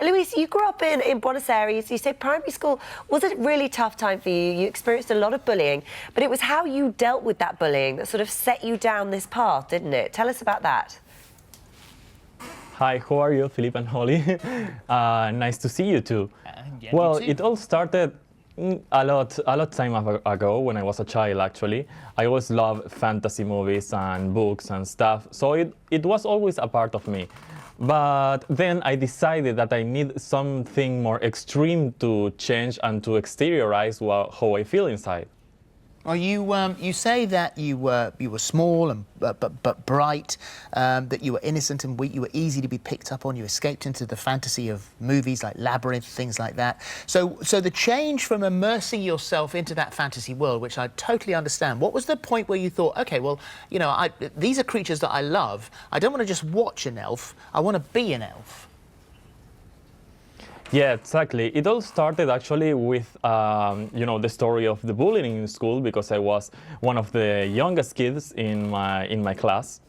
Luis, you grew up in Buenos Aires. You say primary school was a really tough time for you. You experienced a lot of bullying, but it was how you dealt with that bullying that sort of set you down this path, didn't it? Tell us about that. Hi, how are you, Phillip and Holly? Nice to see you too. Yeah, well, you too. it all started a lot time ago when I was a child, actually. I always loved fantasy movies and books and stuff, so it was always a part of me. But then I decided that I need something more extreme to change and to exteriorize how I feel inside. Well, you say that you were small and but bright, that you were innocent and weak. You were easy to be picked up on. You escaped into the fantasy of movies like Labyrinth, things like that. So the change from immersing yourself into that fantasy world, which I totally understand. What was the point where you thought, okay, well, you know, these are creatures that I love. I don't want to just watch an elf. I want to be an elf. Yeah, exactly. It all started actually with, you know, the story of the bullying in school, because I was one of the youngest kids in my class,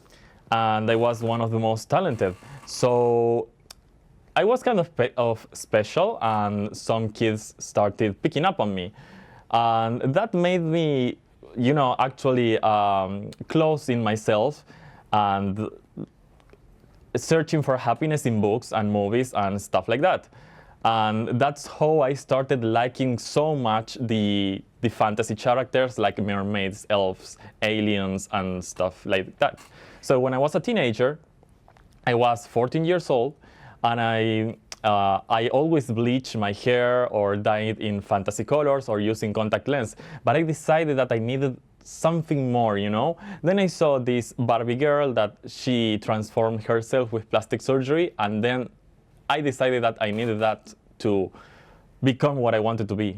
and I was one of the most talented. So I was kind of special, and some kids started picking up on me, and that made me, you know, actually close in myself and searching for happiness in books and movies and stuff like that. And that's how I started liking so much the fantasy characters like mermaids, elves, aliens, and stuff like that. So when I was a teenager, I was 14 years old, and I always bleached my hair or dye it in fantasy colors or using contact lens. But I decided that I needed something more, you know? Then I saw this Barbie girl that she transformed herself with plastic surgery, and then I decided that I needed that to become what I wanted to be.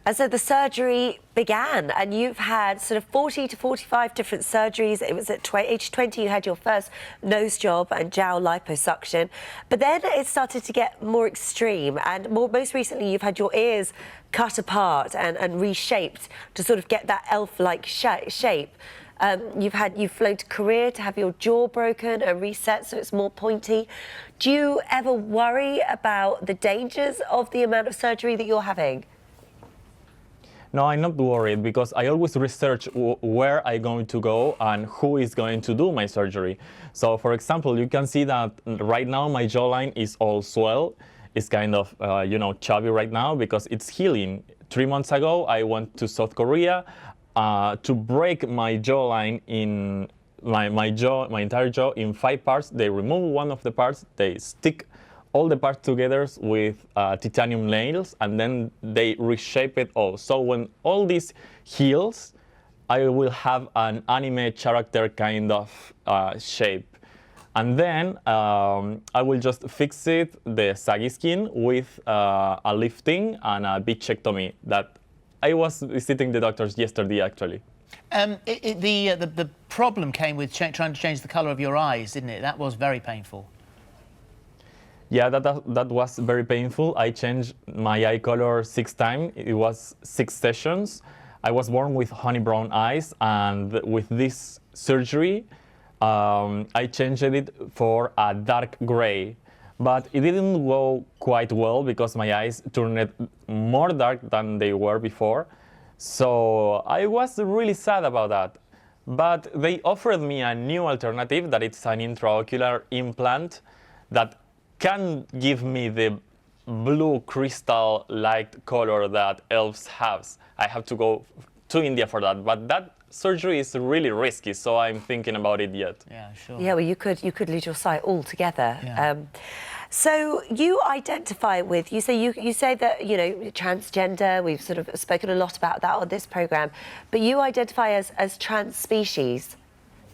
And so the surgery began, and you've had sort of 40 to 45 different surgeries. It was at age 20 you had your first nose job and jowl liposuction. But then it started to get more extreme, and most recently you've had your ears cut apart and reshaped to sort of get that elf-like shape. You've flown to Korea to have your jaw broken and reset so it's more pointy. Do you ever worry about the dangers of the amount of surgery that you're having? No, I'm not worried, because I always research where I'm going to go and who is going to do my surgery. So, for example, you can see that right now my jawline is all swell. It's kind of, you know, chubby right now because it's healing. 3 months ago, I went to South Korea to break my jawline in my entire jaw in 5 parts. They remove one of the parts, they stick all the parts together with titanium nails, and then they reshape it all. So when all this heals, I will have an anime character kind of shape. And then I will just fix it, the saggy skin, with a lifting and a bichectomy that I was visiting the doctors yesterday, actually. The problem came with trying to change the colour of your eyes, didn't it? That was very painful. Yeah, that was very painful. I changed my eye color 6 times. It was 6 sessions. I was born with honey brown eyes, and with this surgery, I changed it for a dark gray. But it didn't go quite well because my eyes turned more dark than they were before. So I was really sad about that. But they offered me a new alternative, that it's an intraocular implant that can give me the blue crystal-like color that elves have. I have to go to India for that, but that surgery is really risky, so I'm thinking about it yet. Yeah, sure. Yeah, well, you could lose your sight altogether. Yeah. So you identify with, you say that, you know, transgender. We've sort of spoken a lot about that on this programme, but you identify as trans species.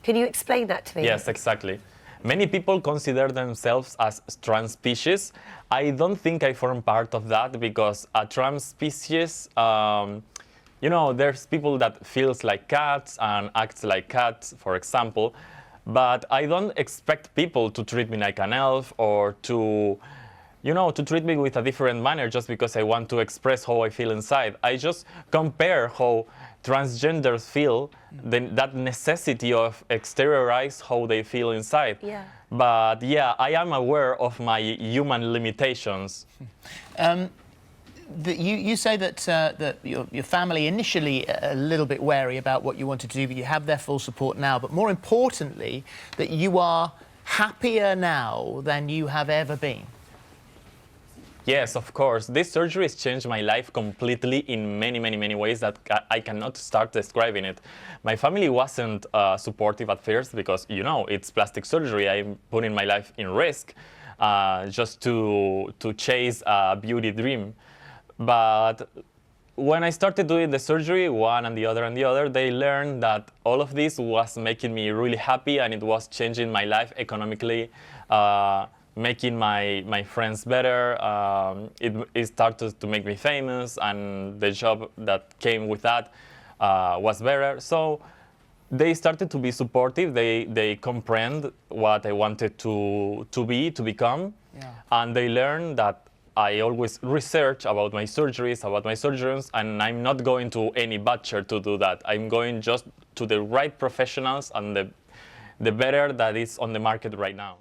Can you explain that to me? Yes, exactly. Many people consider themselves as trans species. I don't think I form part of that, because a trans species, you know, there's people that feels like cats and acts like cats, for example. But I don't expect people to treat me like an elf, or to, you know, to treat me with a different manner just because I want to express how I feel inside. I just compare how transgenders feel, then that necessity of exteriorize how they feel inside. Yeah. But yeah, I am aware of my human limitations. You say that your family initially a little bit wary about what you wanted to do, but you have their full support now. But more importantly, that you are happier now than you have ever been. Yes, of course. This surgery has changed my life completely in many, many, many ways that I cannot start describing it. My family wasn't supportive at first because, you know, it's plastic surgery. I'm putting my life in risk just to chase a beauty dream. But when I started doing the surgery, one and the other, they learned that all of this was making me really happy, and it was changing my life economically, making my friends better. It started to make me famous, and the job that came with that was better. So they started to be supportive. They comprehend what I wanted to become, Yeah. and they learned that I always research about my surgeries, about my surgeons, and I'm not going to any butcher to do that. I'm going just to the right professionals and the better that is on the market right now.